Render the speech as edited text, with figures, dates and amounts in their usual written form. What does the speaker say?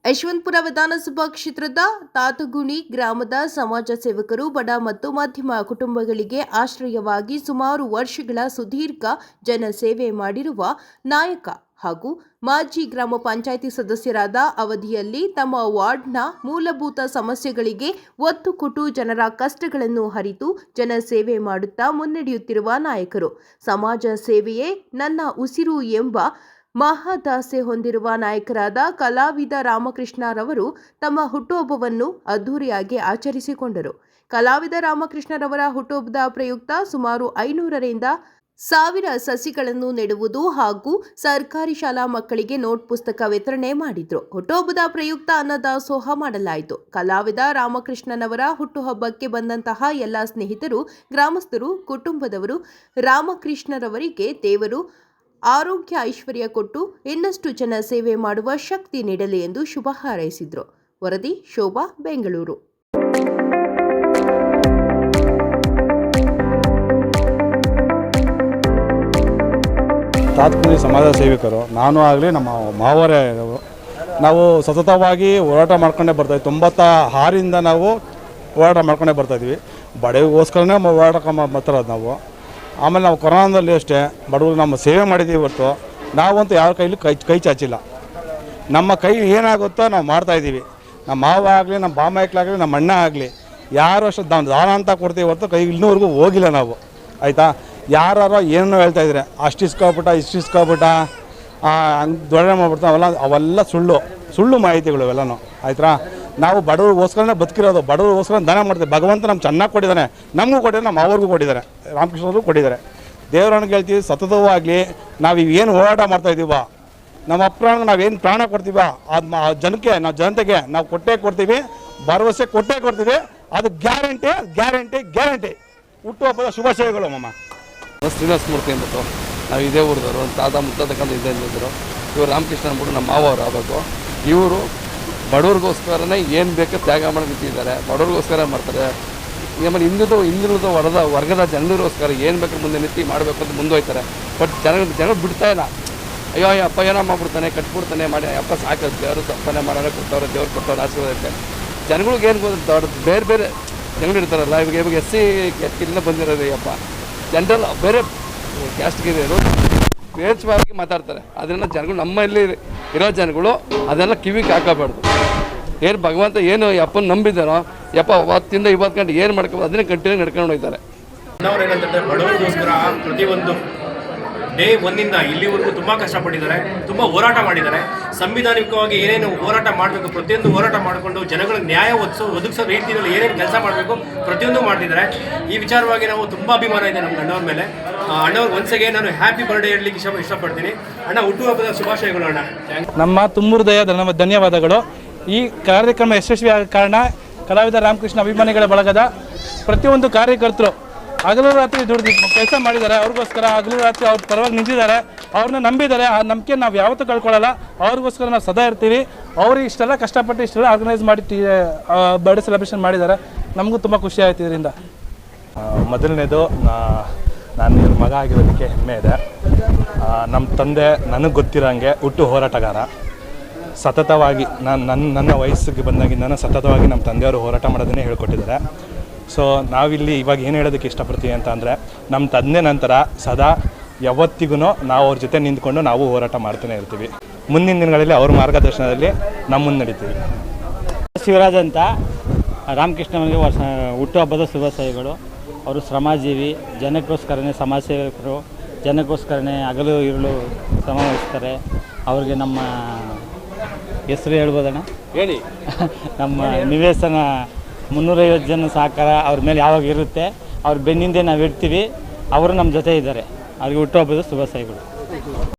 ಯಶವಂತಪುರ ವಿಧಾನಸಭಾ ಕ್ಷೇತ್ರದ ತಾತಗುಣಿ ಗ್ರಾಮದ ಸಮಾಜ ಸೇವಕರು ಬಡ ಮತ್ತು ಮಧ್ಯಮ ಕುಟುಂಬಗಳಿಗೆ ಆಶ್ರಯವಾಗಿ ಸುಮಾರು ವರ್ಷಗಳ ಸುದೀರ್ಘ ಜನಸೇವೆ ಮಾಡಿರುವ ನಾಯಕ ಹಾಗೂ ಮಾಜಿ ಗ್ರಾಮ ಪಂಚಾಯಿತಿ ಸದಸ್ಯರಾದ ಅವಧಿಯಲ್ಲಿ ತಮ್ಮ ವಾರ್ಡ್ನ ಮೂಲಭೂತ ಸಮಸ್ಯೆಗಳಿಗೆ ಒತ್ತು ಕೊಟ್ಟು ಜನರ ಕಷ್ಟಗಳನ್ನು ಅರಿತು ಜನಸೇವೆ ಮಾಡುತ್ತಾ ಮುನ್ನಡೆಯುತ್ತಿರುವ ನಾಯಕರು. ಸಮಾಜ ಸೇವೆಯೇ ನನ್ನ ಉಸಿರು ಎಂಬ ಮಹದಾಸೆ ಹೊಂದಿರುವ ನಾಯಕರಾದ ಕಲಾವಿದ ರಾಮಕೃಷ್ಣರವರು ತಮ್ಮ ಹುಟ್ಟುಹಬ್ಬವನ್ನು ಅದ್ದೂರಿಯಾಗಿ ಆಚರಿಸಿಕೊಂಡರು. ಕಲಾವಿದ ರಾಮಕೃಷ್ಣರವರ ಹುಟ್ಟುಹಬ್ಬದ ಪ್ರಯುಕ್ತ ಸುಮಾರು 500ರಿಂದ 1000 ಸಸಿಗಳನ್ನು ನೆಡುವುದು ಹಾಗೂ ಸರ್ಕಾರಿ ಶಾಲಾ ಮಕ್ಕಳಿಗೆ ನೋಟ್ ಪುಸ್ತಕ ವಿತರಣೆ ಮಾಡಿದ್ರು. ಹುಟ್ಟುಹಬ್ಬದ ಪ್ರಯುಕ್ತ ಅನ್ನದಾಸೋಹ ಮಾಡಲಾಯಿತು. ಕಲಾವಿದ ರಾಮಕೃಷ್ಣನವರ ಹುಟ್ಟುಹಬ್ಬಕ್ಕೆ ಬಂದಂತಹ ಎಲ್ಲ ಸ್ನೇಹಿತರು, ಗ್ರಾಮಸ್ಥರು, ಕುಟುಂಬದವರು ರಾಮಕೃಷ್ಣರವರಿಗೆ ದೇವರು ಆರೋಗ್ಯ ಐಶ್ವರ್ಯ ಕೊಟ್ಟು ಇನ್ನಷ್ಟು ಜನ ಸೇವೆ ಮಾಡುವ ಶಕ್ತಿ ನೀಡಲಿ ಎಂದು ಶುಭ ಹಾರೈಸಿದರು. ವರದಿ ಶೋಭಾ, ಬೆಂಗಳೂರು. ತಾತ್ಪರ್ಯ ಸಮಾಜ ಸೇವಕರು ನಾನು ಆಗಲಿ ನಮ್ಮ ಮಾವರೇ ನಾವು ಸತತವಾಗಿ ಹೋರಾಟ ಮಾಡ್ಕೊಂಡೇ ಬರ್ತಾಯಿದ್ವಿ. 96ರಿಂದ ನಾವು ಹೋರಾಟ ಮಾಡ್ಕೊಂಡೇ ಬರ್ತಾಯಿದ್ವಿ. ಬಡವಿಗೋಸ್ಕರನೇ ಹೋರಾಟ ಬರ್ತಿರೋದು ನಾವು. ಆಮೇಲೆ ನಾವು ಕೊರೋನಾದಲ್ಲಿ ಅಷ್ಟೇ ಬಡವರು ನಮ್ಮ ಸೇವೆ ಮಾಡಿದ್ದೀವಿ ಹೊರತು ನಾವಂತೂ ಯಾರ ಕೈಲಿ ಕೈ ಚಾಚಿಲ್ಲ. ನಮ್ಮ ಕೈ ಏನಾಗುತ್ತೋ ನಾವು ಮಾಡ್ತಾಯಿದ್ದೀವಿ. ನಮ್ಮ ಮಾವ ಆಗಲಿ, ನಮ್ಮ ಬಾಮೈಕ್ಲಾಗಲಿ, ನಮ್ಮ ಅಣ್ಣ ಆಗಲಿ ಯಾರು ಅಷ್ಟು ನಾವು ದಾನ ಅಂತ ಕೊಡ್ತೀವಿ ಹೊರತು ಕೈ ಇನ್ನೂವರೆಗೂ ಹೋಗಿಲ್ಲ ನಾವು. ಆಯಿತಾ? ಯಾರು ಏನೋ ಹೇಳ್ತಾಯಿದ್ರೆ ಅಷ್ಟು ಇಸ್ಕೊಬಿಟ್ಟ ದೊಡ್ಡ ಮಾಡ್ಬಿಡ್ತಾವೆ, ಅವೆಲ್ಲ ಸುಳ್ಳು ಮಾಹಿತಿಗಳು ಇವೆಲ್ಲನೂ. ಆಯ್ತಾ? ನಾವು ಬಡವ್ರಿಗೋಸ್ಕರನೇ ಬದುಕಿರೋದು, ಬಡವ್ರಿಗೋಸ್ಕರ ದಾನ ಮಾಡ್ತೀವಿ. ಭಗವಂತ ನಮ್ಗೆ ಚೆನ್ನಾಗಿ ಕೊಟ್ಟಿದ್ದಾನೆ, ನಮಗೂ ಕೊಟ್ಟಿದ್ದಾರೆ, ನಮ್ಮ ಅವ್ರಿಗೂ ಕೊಟ್ಟಿದ್ದಾರೆ, ರಾಮಕೃಷ್ಣವ್ರಿಗೂ ಕೊಟ್ಟಿದ್ದಾರೆ. ದೇವರನ್ನು ಹೇಳ್ತೀವಿ ಸತತವಾಗಲಿ ನಾವು ಏನು ಹೋರಾಟ ಮಾಡ್ತಾಯಿದ್ದೀವ, ನಮ್ಮ ಅಪ್ರಾಣ ನಾವೇನು ಪ್ರಾಣ ಕೊಡ್ತೀವ ಅದು ಜನಕ್ಕೆ, ನಾವು ಜನತೆಗೆ ನಾವು ಕೊಡ್ತೀವಿ, ಭರವಸೆ ಕೊಡ್ತೀವಿ. ಅದು ಗ್ಯಾರಂಟಿ. ಹುಟ್ಟುಹಬ್ಬದ ಶುಭಾಶಯಗಳು ಮಮ್ಮ. ಶ್ರೀನಿವಾಸ ಮೂರ್ತಿ ಅಂದ್ಬಿಟ್ಟು ನಾವು ಇದೇ ಊರಿದವರು, ತಾತ ಮುತ್ತಕ್ಕಂತ ಇದೇ ಅಂದಿದ್ರು. ಇವರು ರಾಮಕೃಷ್ಣ ಅಂದ್ಬಿಟ್ಟು ನಮ್ಮ ಮಾವರು ಆಗಬೇಕು. ಇವರು ಬಡವ್ರಿಗೋಸ್ಕರನೇ ಏನು ಬೇಕೋ ತ್ಯಾಗ ಮಾಡಿದ್ದಾರೆ, ಬಡವ್ರಿಗೋಸ್ಕರ ಮಾಡ್ತಾರೆ. ಆಮೇಲೆ ಹಿಂದುಳಿದ ವರ್ಗದ ಜನರಿಗೋಸ್ಕರ ಏನು ಬೇಕು ಮುಂದೆ ನಿಂತು ಮಾಡಬೇಕು ಅಂತ ಮುಂದೋಯ್ತಾರೆ. ಬಟ್ ಜನಗಳು ಬಿಡ್ತಾ ಇಲ್ಲ. ಅಯ್ಯೋ ಅಪ್ಪ ಏನೋ ಮಾಡ್ಬಿಡ್ತಾನೆ, ಕಟ್ಬಿಡ್ತಾನೆ, ಮಾಡಿ ಅಪ್ಪ ಸಾಕು, ದೇವರು ತಪ್ಪನೆ ಮಾಡೋಣ, ಕೊಟ್ಟವ್ರೆ, ದೇವ್ರು ಕೊಟ್ಟವ್ರು ಆಶೀರ್ವಾದ ಇರುತ್ತೆ. ಜನಗಳಿಗೆ ಏನು ಗೊತ್ತು, ಬೇರೆ ಜನಗಳು ಇರ್ತಾರಲ್ಲ, ಇವಾಗ SC ಕ್ಯಾಸ್ಟಿಂದ ಬಂದಿರೋದು ಅಪ್ಪ, ಜನರಲ್ ಬೇರೆ ಕ್ಯಾಸ್ಟ್ಗಿರೋರು ಸ್ವೇಚ್ಛವಾಗಿ ಮಾತಾಡ್ತಾರೆ. ಅದನ್ನು ಜನಗಳು ನಮ್ಮಲ್ಲಿ ಇರೋ ಜನಗಳು ಅದೆಲ್ಲ ಕಿವಿಗೆ ಹಾಕೋಬಾರ್ದು. ಏನು ಭಗವಂತ ಏನು ಅಪ್ಪನ ನಂಬಿದ್ದಾರೋ ಯಪ್ಪ ಅವತ್ತಿಂದ ಇವತ್ತು ಗಂಟೆ ಏನು ಮಾಡ್ಕೊಂಡು ಅದನ್ನೇ ಕಂಟಿನ್ಯೂ ನಡ್ಕೊಂಡು ಹೋಗ್ತಾರೆ. ಏನಂತಂದರೆ ಬಡವರಿಗೋಸ್ಕರ ಪ್ರತಿಯೊಂದು ಡೇ 1ನಿಂದ ಇಲ್ಲಿವರೆಗೂ ತುಂಬ ಕಷ್ಟಪಟ್ಟಿದ್ದಾರೆ, ತುಂಬ ಹೋರಾಟ ಮಾಡಿದ್ದಾರೆ. ಸಂವಿಧಾನಿಕವಾಗಿ ಏನೇನು ಹೋರಾಟ ಮಾಡಬೇಕು ಪ್ರತಿಯೊಂದು ಹೋರಾಟ ಮಾಡಿಕೊಂಡು ಜನಗಳಿಗೆ ನ್ಯಾಯ ಒದಗಿಸೋ ರೀತಿಯಲ್ಲಿ ಏನೇನು ಕೆಲಸ ಮಾಡಬೇಕು ಪ್ರತಿಯೊಂದು ಮಾಡ್ತಿದ್ದಾರೆ. ಈ ವಿಚಾರವಾಗಿ ನಾವು ತುಂಬ ಅಭಿಮಾನ ಇದೆ ನಮ್ಮ ಅಣ್ಣವ್ರ ಮೇಲೆ. ಅಣ್ಣವ್ರಿಗೆ ಒಂದ್ಸಗೆ ನಾನು ಹ್ಯಾಪಿ ಬರ್ಡೇ ಹೇಳಲಿಕ್ಕೆ ಇಷ್ಟಪಡ್ತೀನಿ. ಅಣ್ಣ, ಹುಟ್ಟುಹಬ್ಬದ ಶುಭಾಶಯಗಳು ಅಣ್ಣ. ನಮ್ಮ ತುಂಬೂರು ಧನ್ಯವಾದಗಳು. ಈ ಕಾರ್ಯಕ್ರಮ ಯಶಸ್ವಿಯಾದ ಕಾರಣ ಕಲಾವಿದ ರಾಮಕೃಷ್ಣ ಅಭಿಮಾನಿಗಳ ಬಳಗದ ಪ್ರತಿಯೊಂದು ಕಾರ್ಯಕರ್ತರು ಹಗಲು ರಾತ್ರಿ ದುಡ್ದು ಕೆಲಸ ಮಾಡಿದ್ದಾರೆ. ಅವ್ರಿಗೋಸ್ಕರ ಹಗಲು ರಾತ್ರಿ ಅವ್ರ ಪರವಾಗಿ ನಿಂತಿದ್ದಾರೆ, ಅವ್ರನ್ನ ನಂಬಿದ್ದಾರೆ. ಆ ನಂಬಿಕೆ ನಾವು ಯಾವತ್ತೂ ಕಳ್ಕೊಳ್ಳಲ್ಲ. ಅವ್ರಿಗೋಸ್ಕರ ನಾವು ಸದಾ ಇರ್ತೀವಿ. ಅವರು ಇಷ್ಟೆಲ್ಲ ಕಷ್ಟಪಟ್ಟು ಇಷ್ಟೆಲ್ಲ ಆರ್ಗನೈಸ್ ಮಾಡಿ ಬರ್ಡೇ ಸೆಲೆಬ್ರೇಷನ್ ಮಾಡಿದ್ದಾರೆ. ನಮಗೂ ತುಂಬ ಖುಷಿ ಆಯ್ತು ಇದರಿಂದ. ಮೊದಲನೇದು ನಾನು ಇವ್ರ ಮಗ ಆಗಿರೋದಕ್ಕೆ ಹೆಮ್ಮೆ ಇದೆ. ನಮ್ಮ ತಂದೆ ನನಗೆ ಗೊತ್ತಿರೋಂಗೆ ಹುಟ್ಟು ಹೋರಾಟಗಾರ. ಸತತವಾಗಿ ನನ್ನ ವಯಸ್ಸಿಗೆ ಬಂದಾಗಿಂದ ಸತತವಾಗಿ ನಮ್ಮ ತಂದೆಯವರು ಹೋರಾಟ ಮಾಡೋದನ್ನೇ ಹೇಳ್ಕೊಟ್ಟಿದ್ದಾರೆ. ಸೊ ನಾವಿಲ್ಲಿ ಇವಾಗ ಏನು ಹೇಳೋದಕ್ಕೆ ಇಷ್ಟಪಡ್ತೀವಿ ಅಂತ ಅಂದರೆ, ನಮ್ಮ ತಂದೆ ನಂತರ ಸದಾ ಯಾವತ್ತಿಗೂ ನಾವು ಅವ್ರ ಜೊತೆ ನಿಂತ್ಕೊಂಡು ನಾವು ಹೋರಾಟ ಮಾಡ್ತಾನೆ ಇರ್ತೀವಿ. ಮುಂದಿನ ದಿನಗಳಲ್ಲಿ ಅವ್ರ ಮಾರ್ಗದರ್ಶನದಲ್ಲಿ ನಮ್ಮ ಮುಂದೆ ನಡೀತೀವಿ. ಶಿವರಾಜ್ ಅಂತ ರಾಮಕೃಷ್ಣನಿಗೆ ಹುಟ್ಟುಹಬ್ಬದ ಶುಭಾಶಯಗಳು. ಅವರು ಶ್ರಮಜೀವಿ, ಜನಕ್ಕೋಸ್ಕರನೇ ಸಮಾಜ ಸೇವಕರು, ಜನಕ್ಕೋಸ್ಕರನೇ ಹಗಲು ಇರುಳು ಶ್ರಮ ವಹಿಸ್ತಾರೆ. ಅವ್ರಿಗೆ ನಮ್ಮ ಹೆಸರು ಹೇಳ್ಬೋದಣ್ಣ? ಹೇಳಿ. ನಮ್ಮ ನಿವೇಶನ 350 ಜನ ಸಹಕಾರ ಅವ್ರ ಮೇಲೆ ಯಾವಾಗ ಇರುತ್ತೆ, ಅವ್ರ ಬೆನ್ನಿಂದೆ ನಾವು ಇಡ್ತೀವಿ. ಅವರು ನಮ್ಮ ಜೊತೆ ಇದ್ದಾರೆ. ಅವ್ರಿಗೆ ಹುಟ್ಟುಹಬ್ಬದ ಶುಭಾಶಯಗಳು.